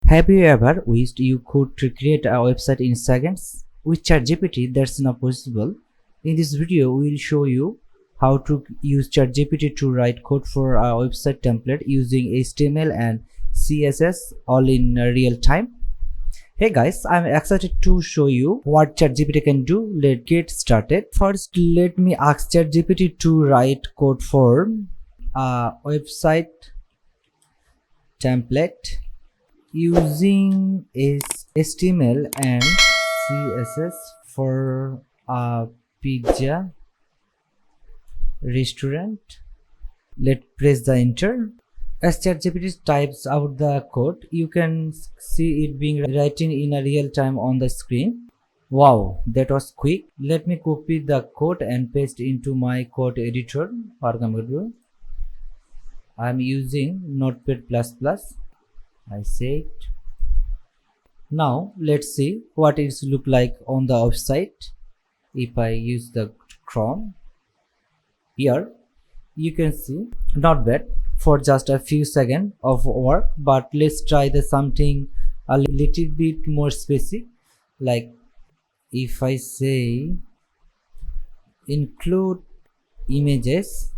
Have you ever wished you could create a website in seconds? With ChatGPT, that's not possible. In this video, we'll show you how to use ChatGPT to write code for a website template using HTML and CSS all in real time. Hey guys, I'm excited to show you what ChatGPT can do. Let's get started. First, let me ask ChatGPT to write code for a website template using HTML and CSS for a pizza restaurant. Let's press the enter. As ChatGPT types out the code, you can see it being written in a real time on the screen. Wow, that was quick. Let me copy the code and paste into my code editor. What I'm going to do? I'm using Notepad++. I said. Now let's see what it look like on the website. If I use the Chrome, here you can see not bad for just a few seconds of work, but let's try the something a little bit more specific. Like if I say include images.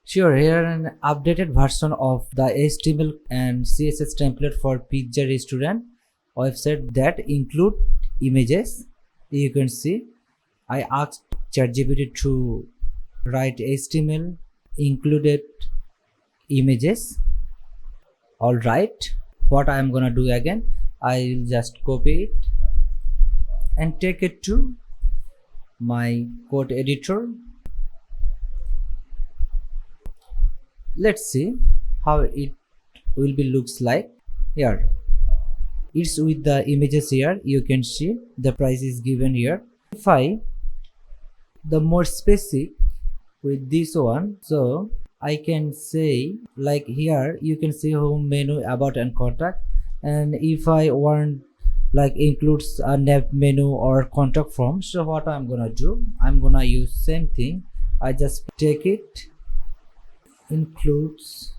Sure, here an updated version of the HTML and CSS template for pizza restaurant website that include images. You can see I asked ChatGPT to write HTML included images. All right, what I am gonna do again, I will just copy it and take it to my code editor. Let's see how it will be looks like. Here it's with the images. Here you can see the price is given here. If I the more specific with this one, so I can say like here you can see home menu, about and contact, and if I want like includes a nav menu or contact form, so what I'm gonna do, I'm gonna use same thing. I just take it includes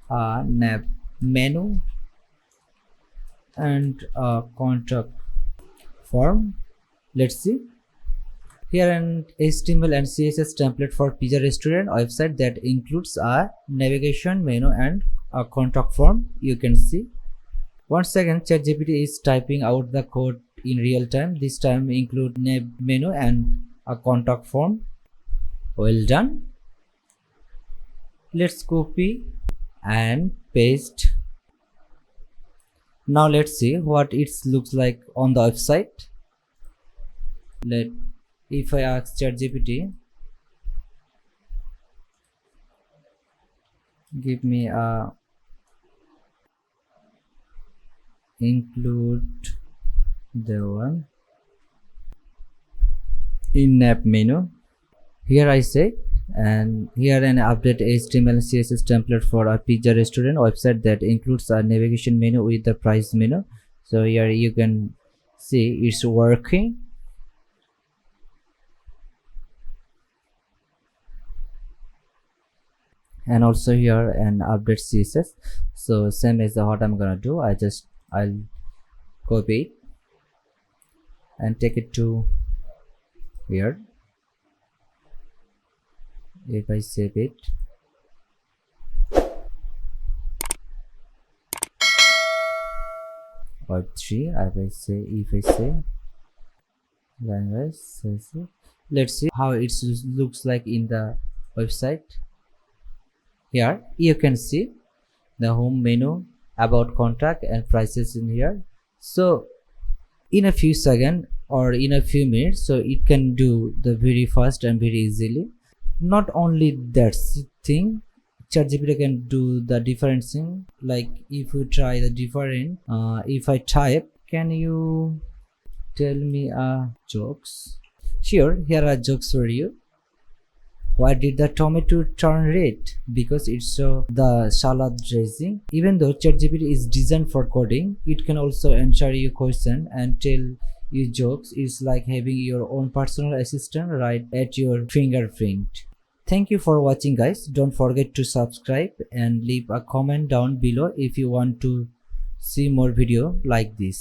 a nav menu and a contact form. Let's see here an HTML and CSS template for pizza restaurant website that includes a navigation menu and a contact form. You can see once again ChatGPT is typing out the code in real time. This time include nav menu and a contact form. Well done. Let's copy and paste. Now let's see what it looks like on the website. If I ask ChatGPT, give me a include the one in nav menu. Here I say, and here an update HTML and CSS template for a pizza restaurant website that includes a navigation menu with the price menu. So here you can see it's working. And also here an update CSS. So same as what I'm gonna do, I'll copy it and take it to here. If I save it, Web3, if I say language, let's see how it looks like in the website. Here you can see the home menu, about, contact and prices in here. So in a few seconds or in a few minutes, so it can do the very fast and very easily. Not only that thing, ChatGPT can do the different thing. Like if you try the different, if I type, can you tell me jokes? Sure, here are jokes for you. Why did the tomato turn red? Because it saw the salad dressing. Even though ChatGPT is designed for coding, it can also answer your question and tell you jokes. It's like having your own personal assistant right at your fingerprint. Thank you for watching guys. Don't forget to subscribe and leave a comment down below if you want to see more video like this.